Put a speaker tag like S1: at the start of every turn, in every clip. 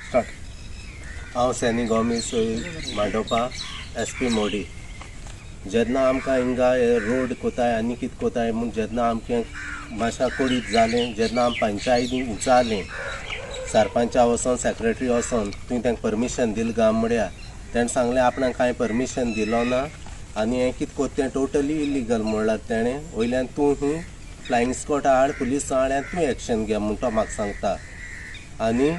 S1: Start.
S2: हांव सॅनी Gomes Mandopa SP मोडी. जेन्ना आमकां हिंगा रोड कोताय आनी कितें कोताय म्हूण जेन्ना आमचें मातशा कोडीत जालें, जेन्ना आमी पंचायतीन विचारलें सरपंचा वचोन सेक्रेटरी वचोन तुवें तांकां परमिशन दिलें काय म्हळ्यार तेणें सांगलें आपणाक कांय परमिशन दिलो ना आनी हें कितें कोत्ता तें टोटली इलिगल म्हणल्यार तेणें वयल्यान तूं ही फ्लायंग स्कॉट हाड पुलीस हाड आनी तूं एक्शन घे म्हूण तो म्हाका सांगता. आनी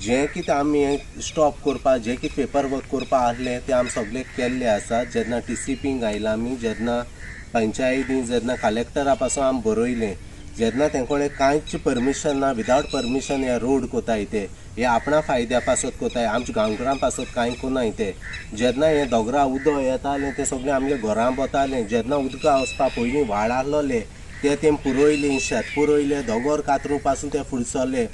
S2: जें कितें आमी स्टॉप करपाक जें कितें पेपर वर्क करपा आसलें तें आमी सगळें केल्लें आसा. जेन्ना TCPक आयला आमी, जेन्ना पंचायतीन जेन्ना कलेक्टरा पासून आमी बरयलें, जेन्ना तेंकोडे कांयच परमिशन ना, विदावट परमिशन हे रोड कोताय हे आपणा फायद्या पासत कोताय, आमच्या गांवकरां पासत कांय कोनाय ते. जेन्ना हे दोगरा उदक येतालें तें सगळें आमगे घरां वतालें. जेन्ना उदका वचपा पयलीं व्हाळ आसलोले ते पुरोयलीं, शेत पुरोयलें, दोगोर कातरूं पासून ते फुडें सरले.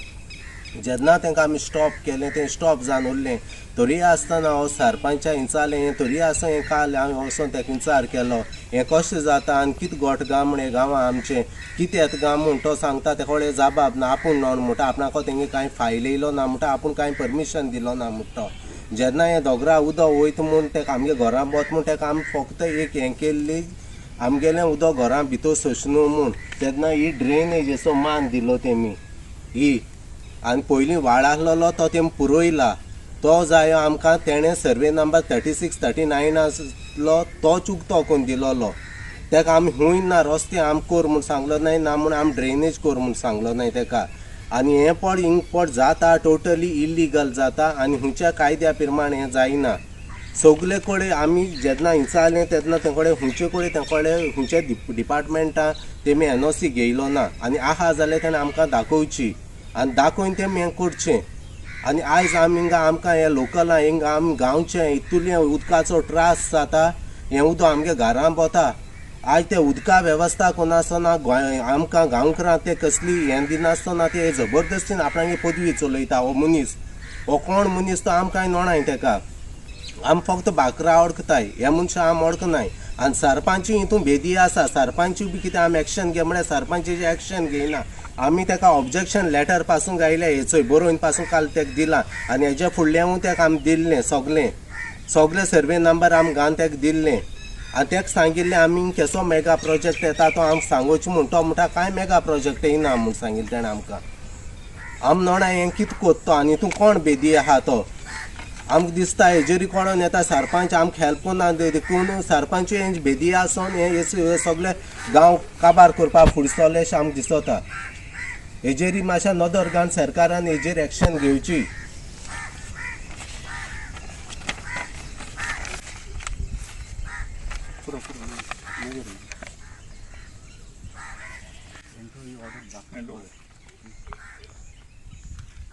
S2: जेन्ना तांकां आमी स्टॉप केलें तें स्टॉप जावन उरलें. तरी आसतना हांव सरपंचा विचारलें, हें तरी आसा हें काल हांवें वचोन ताका विचार केलो हें कशें जाता आनी कितें गोठ गा म्हण गांवां आमचें कितें येता गा म्हूण तो सांगता. तेका कडेन जबाब ना, आपूण न्हू म्हणटा आपणाको तेंगे कांय फायल येयलो ना म्हणटा, आपूण कांय परमिशन दिलो ना म्हणटा. जेन्ना हें दोगरा उदक वयता म्हूण तेका आमगे घरां वता म्हूण तेका आमी फक्त एक हें केल्ली आमगेलें उदक घरां भितर सोंसनू म्हूण. तेन्ना ही ड्रेनेजीचो मान दिलो तेमी ही आनी पयलीं व्हाळ आसलोलो तो तेमी पुरोयला. तो जायो आमकां तेणें सर्वे नंबर 36, 39 आसलो तो चुकतो करून दिलोलो. तेका आमी हूंय ना रस्ते आमी कोर म्हूण सांगलो नाय ना म्हूण आमी ड्रेनेज कोर म्हूण सांगलो नाय तेका. आनी हें पड हिंग पड जाता टोटली इलिगल जाता आनी हुंच्या कायद्या प्रमाण हें जायना. सगळे कडेन आमी जेन्ना विचारलें तेन्ना ते कडेन हुंचे कडेन ते कडेन हुंच्या डिपार्टमेंटा तेमी NOC घेयलो ना आनी आहा जाल्यार तेणें आमकां दाखोवची आनी दाखोवन तेमी हें करचें. आनी आयज आमी हिंगा आमकां हें लोकलां हिंगा आमी गांवचें इतुलें उदकाचो त्रास जाता. हें उदक आमगे घरां वता. आयज तें उदका वेवस्था कोनासतना आमकां गांवकरां तें कसली हें दिनासतना ते जबरदस्तीन आपणागे पदवी चलयता. हो मनीस हो कोण मनीस तो आमी कांय नोणाय तेका. आमी फक्त भाकरां ओडकताय, हे मनशां आमी ओडकनाय. आनी सरपंचूय हितून भेदी आसा. सरपंचूय बी कितें आमी एक्शन घे म्हळ्यार सरपंचाचें एक्शन घेयना. आमी तेका ऑब्जेक्शन लेटर पासून गायलें हेचोय बरोवन पासून काल तेका दिलां आनी हेज्या फुडल्याहूय तेका आमी दिल्लें सगळें सर्वे नंबर आमी घालून तेका दिल्लें. आनी तेका सांगिल्लें आमी केसो मेगा प्रोजेक्ट येता तो आमकां सांगोवचो म्हूण. तो म्हणटा कांय मेगा प्रोजेक्ट येयना म्हूण सांगिल्लें तेणें आमकां. आमी नोणाय हें कितें कोत्तो आनी हितून कोण बेदी आहा तो आमकां दिसता. हेजेरी कोणोन येता सरपंच आमकां हेल्प कोन्ना देखून सरपंचूय हेंची बेदी आसोन हे सगळे गांव काबार करपाक फुडें सरले अशें आमकां दिसता. हेजेरी मातशा नदर घालून सरकारान हेजेर एक्शन घेवची.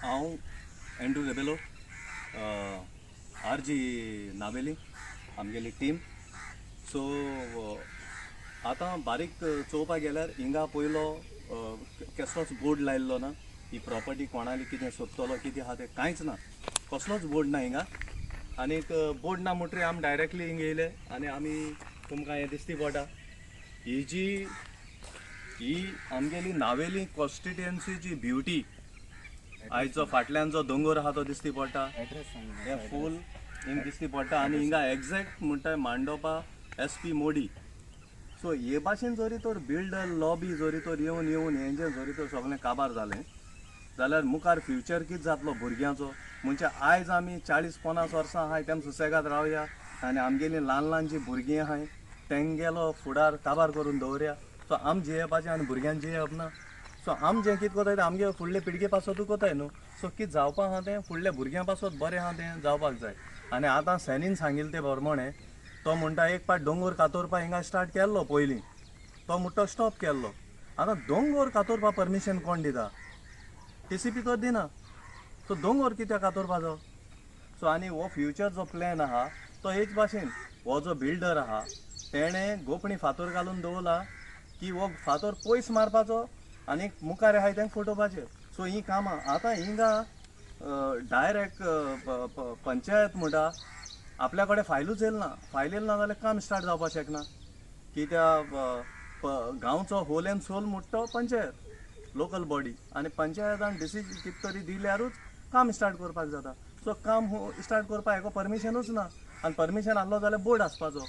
S3: हांव एंड्रू रेबेलो RG नावेली आमगेली टीम. सो आतां बारीक चोवपाक गेल्यार हिंगा पयलो कसलोच बोर्ड लायल्लो ना. ही प्रॉपर्टी कोणाली कितें सोदतलो कितें आहा तें कांयच ना, कसलोच बोर्ड ना हिंगा. आनीक बोर्ड ना म्हणटरी आमी डायरेक्टली हिंगा येयले आनी आमी तुमकां हें दिसती पडटा ही आमगेली नावेली कॉन्स्टिट्युएन्सीची ब्युटी. आयज जो फाटल्यान जो दोंगर आहा तो दिसती पडटा हे फूल हिंग दिसती पडटा आनी हिंगा एग्जॅक्ट म्हणटा मांडोपा SP मोडी. सो हे भाशेन जरी तर बिल्डर लॉबी जरी तर येवन हेंचें जरी तर सगळें काबार जालें जाल्यार मुखार फ्युचर कितें जातलो भुरग्यांचो. म्हणजे आयज आमी 40-50 वर्सां आहाय तेम सुसेगाद रावया आनी आमगेलीं ल्हान जीं भुरगीं आहाय तेंगेलो फुडार काबार करून दवरया. सो आमी जियेवपाचें आनी भुरग्यांक जियेवप ना. सो आमी जें कितें कोताय तें आमगे फुडले पिळगे पासतूच कोताय न्हू. सो कितें जावपा आहा तें फुडल्या भुरग्यां पासत बरें आहा तें जावपाक जाय. आनी आतां सॅनीन सांगिल्लें ते प्रमाणे तो म्हणटा एक पाट दोंगर कातोरपा हिंगा स्टार्ट केल्लो पयलीं, तो म्हणटा स्टॉप केल्लो. आतां दोंगर कातोरपा परमिशन कोण दिता? TCP तर दिना. सो दोंगर कित्याक कातोरपाचो? सो आनी हो फ्युचर जो प्लॅन आहा तो हेच भाशेन हो जो बिल्डर आहा तेणें गोपणी फातर घालून दवरला की हो फातर पयस मारपाचो आनी मुखार आहाय तेंक फटोवपाचें. सो हीं कामां आतां हिंगा डायरेक्ट पंचायत म्हणटा आपल्या कडेन फायलूच येयला ना. फायल येयला ना जाल्यार काम स्टार्ट जावपाक शकना. कित्याक गांवचो होल एंड सोल म्हणटा तो पंचायत लोकल बॉडी आनी पंचायतान डिसिजन कितें तरी दिल्यारूच काम स्टार्ट करपाक जाता. सो काम स्टार्ट करपाक हेको परमिशनूच ना आनी परमिशन आहलो जाल्यार बोर्ड आसपाचो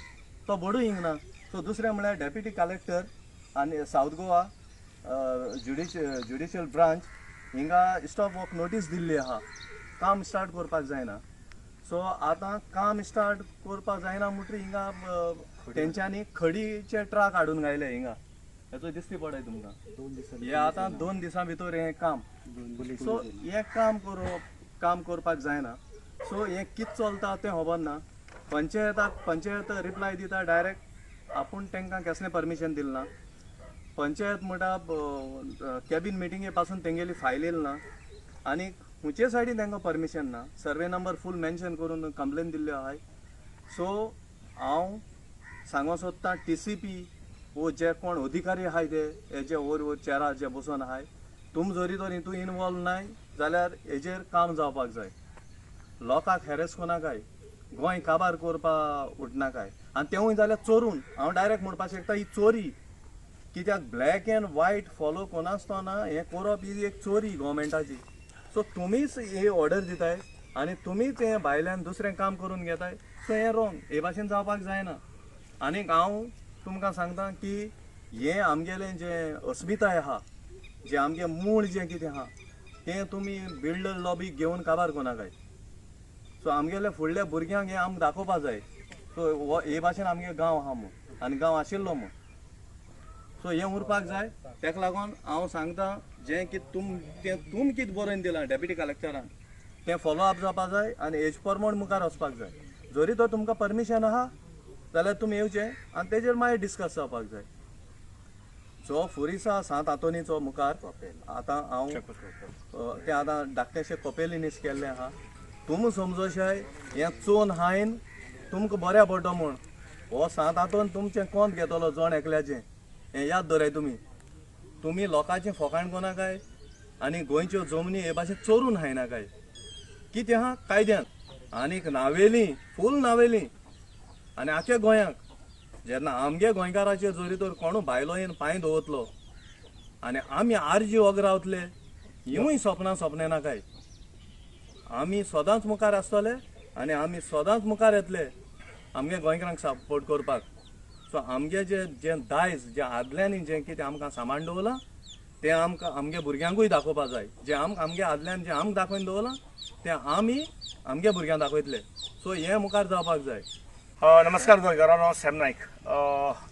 S3: तो बोर्डूय हिंगना. सो दुसरें म्हळ्यार डेप्युटी कलेक्टर आनी सावथ गोवा ज्युडिशियल ब्रांच हिंगा स्टॉप वर्क नोटीस दिल्ली आहा, काम स्टार्ट करपाक जायना. सो आतां काम स्टार्ट करपाक जायना म्हणटरी हिंगा तेंच्यांनी खडीचे ट्रक हाडून घायले हिंगा. हेचो दिसती पडय तुमकां हे आतां 2 दिसां भितर हें काम. सो हें काम करपाक जायना. सो हें कितें चलता तें खबर ना. पंचायत रिप्लाय दिता डायरेक्ट आपूण तांकां कसलें परमिशन दिलें ना. पंचायत म्हणटा कॅबिन मिटिंगे पासून तेंगेली फायल येयली ना आनी खुंचे सायडीन तांकां परमिशन ना. सर्वे नंबर फूल मेन्शन करून कंप्लेन दिल्ल्यो आहाय. सो हांव सांगूंक सोदतां TCP वो जे कोण अधिकारी आहाय ते हेजे वयर चेरार जे बसून आहाय, तुम जरी तर हितून इनवॉल्व नाय जाल्यार हेजेर काम जावपाक जाय. लोकांक हॅरेस कोनाकाय, गोंय काबार करपाक उठनाकाय आनी तेवूय जाल्यार चोरून. हांव डायरेक्ट म्हणपाक शकता ही चोरी, कित्याक ब्लॅक एंड व्हायट फॉलो कोनासतना हें करप ही एक चोरी गव्हर्मेंटाची. सो तुमीच ही ऑर्डर दिताय आनी तुमीच हें भायल्यान दुसरें काम करून घेताय. सो हें रॉंग, हे भाशेन जावपाक जायना. आनीक हांव तुमकां सांगता की हें आमगेलें जें अस्मिताय आहा, जें आमगे मूळ जें कितें आहा तें तुमी बिल्डर लॉबी घेवन काबार कोनाकाय. सो आमगेल्या फुडल्या भुरग्यांक हें आमकां दाखोवपा जाय. सो हे भाशेन आमगे गांव आहा म्हूण आनी गांव आशिल्लो म्हूण. सो हें उरपाक जाय. तेका लागून हांव सांगता जें कितें तुम कितें बरोवन दिलां डेप्युटी कलेक्टरान तें फॉलो अप जावपाक जाय आनी हेज प्रमाण मुखार वचपाक जाय. जरी तर तुमकां परमिशन आहा जाल्यार तुमी येवचें आनी तेजेर मागीर डिस्कस जावपाक जाय. जो फुरिसा 7 हातोनीचो मुखार आतां हांव तें आतां धाकटेशें कपेलिनीस केल्लें आहा. तुम समजोशाय हें चोन हायन तुमकां बऱ्या पडटा म्हूण हो 7 हातोन तुमचें कोंत घेतलो जण एकल्याचें हें याद दवराय. तुमी लोकांचें फोकाण कोनाकाय आनी गोंयच्यो जमनी हे भाशेन चोरून हायनाकाय. कितें आहा कायद्यान आनीक नावेली फूल नावेली आनी आख्या गोंयाक जेन्ना आमगे गोंयकाराचेर जरी तर कोणू भायलो येवन पांय दवरतलो आनी आमी आरजी वगरावतले हिवूय सपने नाकाय. आमी सदांच मुखार आसतले आनी आमी सदांच मुखार येतले आमगे गोंयकारांक सपोर्ट करपाक. सो आमगे जें दायज जें आदल्यांनी जें कितें आमकां सांबाळून दवरलां तें आमकां आमगे भुरग्यांकूय दाखोवपा जाय. जें आमगे आदल्यान जें आमकां दाखोवन दवरलां तें आमी आमगे भुरग्यांक दाखयतले. सो हें मुखार जावपाक जाय.
S1: नमस्कार गोंयकारांनो, सॅम नायक.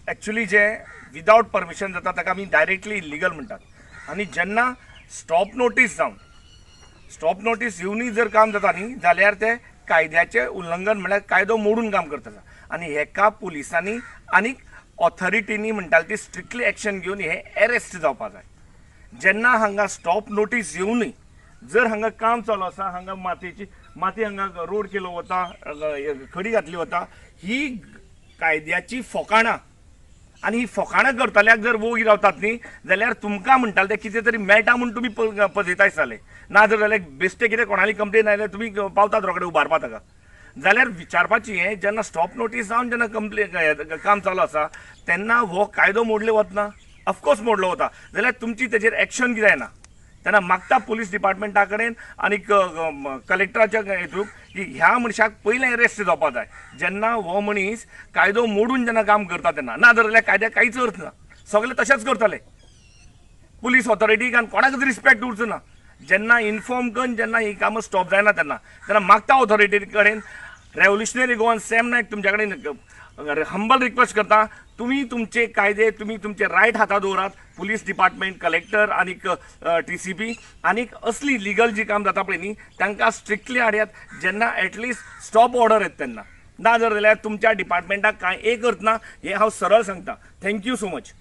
S1: एक्चुली जें विदावट परमिशन जाता ताका आमी डायरेक्टली इलिगल म्हणटात आनी जेन्ना स्टॉप नोटीस जावन स्टॉप नोटीस येवनय जर काम जाता न्ही जाल्यार तें कायद्याचें उल्लंघन म्हळ्यार कायदो मोडून काम करता. आनी हेका पुलिसांनी आनीक ऑथॉरिटीनी म्हणटाली ती स्ट्रिक्टली एक्शन घेवन हे अरेस्ट जावपाक जाय. जेन्ना हांगा स्टॉप नोटीस येवनय जर हांगा काम चालू आसा, हांगा माती हांगा रोड केलो वता, खडी घातली वता, ही कायद्याची फोकाणां आनी ही फोकाणां करतल्याक जर वोगी रावतात न्ही जाल्यार तुमकां म्हणटाले ते कितें तरी मेळटा म्हूण तुमी पळयता दिसताले. ना जाल्यार बेश्टे कितें कोणाली कंप्लेन आयल्यार तुमी पावतात रोखडे उबारपा ताका. जाल्यार विचारपाची हें जेन्ना स्टॉप नोटीस जावन जेन्ना कंप्लेन काम चालू आसा तेन्ना हो कायदो मोडलो वतना, ऑफकोर्स मोडलो वता जाल्यार तुमची तेजेर एक्शन कितें जायना. तेन्ना मागता पुलीस डिपार्टमेंटा कडेन आनी कलेक्टराच्या हेतून की ह्या मनशाक पयलें अरेस्ट जावपाक जाय जेन्ना हो मनीस कायदो मोडून जेन्ना काम करता तेन्ना. ना जाल्यार कायद्याक कांयच अर्थ ना, सगळे तशेंच करतले. पुलीस ऑथॉरिटीक आनी कोणाकच रिस्पेक्ट उरचो ना. जेन्ना इन्फॉर्म करून जेन्ना ही कामां स्टॉप जायना तेन्ना मागता ऑथॉरिटी कडेन रेव्होल्युशनरी गोवन सॅम नायक तुमच्या कडेन हंबल रिक्वेस्ट करता, तुमी तुमचे कायदे तुमी तुमचे रायट हातांत दवरात. पुलीस डिपार्टमेंट, कलेक्टर आनी TCP आनीक असली लिगल जी काम जाता पळय न्ही तांकां स्ट्रिक्टली हाडयात जेन्ना एटलिस्ट स्टॉप ऑर्डर येता तेन्ना. ना जाल्यार तुमच्या डिपार्टमेंटाक कांय एक अर्थ ना हें हांव सरळ सांगता. Thank you so much.